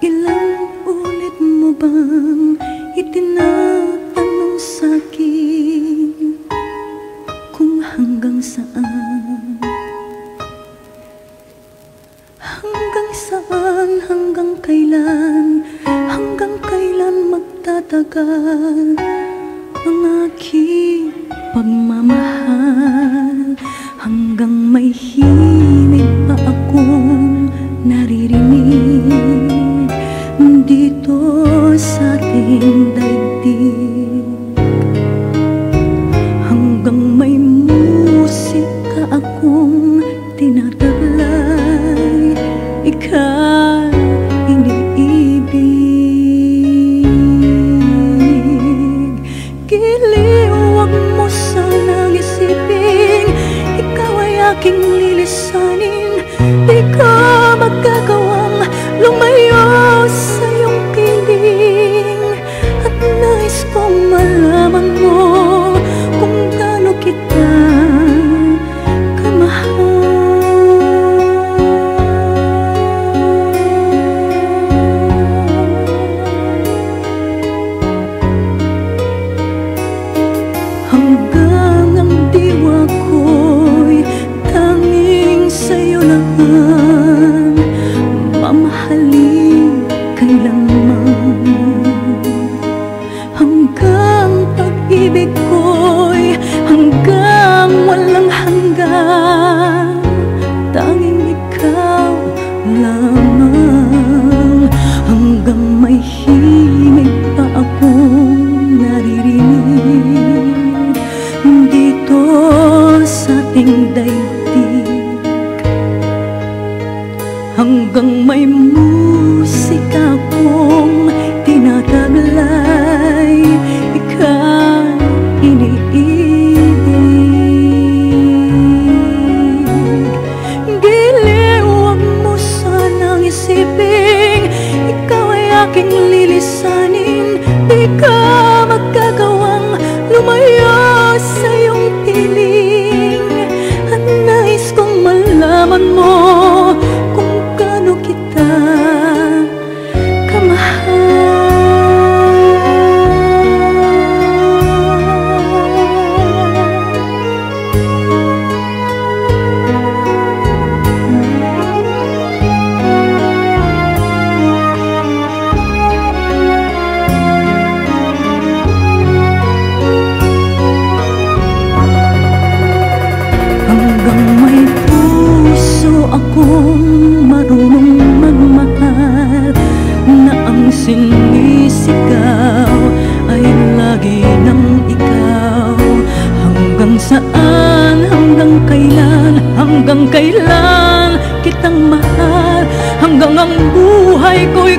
Ilang ulit mo bang itinatanong sa'kin kung hanggang saan? Hanggang saan, hanggang kailan magtatagal ang aking pagmamahal? Hanggang may himig pa akong naririnig dito sa ating daigdig. Hanggang may musika akong tinataglay, ika'y iniibig. Giliw, wag mo sanang isipin ikaw ay aking lilisanin. Di ka magagawang lumayo sa iyong piling. At nais kong malaman mo kung gaano kita hanggang ang diwa ko'y tanging sa'yo lang mamahalin kailanman. Hanggang pag-ibig ko'y hanggang walang hanggan, tanging ikaw lamang. Hanggang may himig pa akong naririnig dito sa ating daigdig. Hanggang may musika akong tinataglay, ika'y iniibig. Giliw, wag mo sanang isipin ikaw ay aking lilisanin. Di ka magagawang lumayo sa iyong piling. At nais kong malaman mo kung gaano kita kamahal. Hanggang may puso akong marunong magmahal, na ang sinisigaw ay lagi ng ikaw. Hanggang saan, hanggang kailan kitang mahal. Hanggang ang buhay ko'y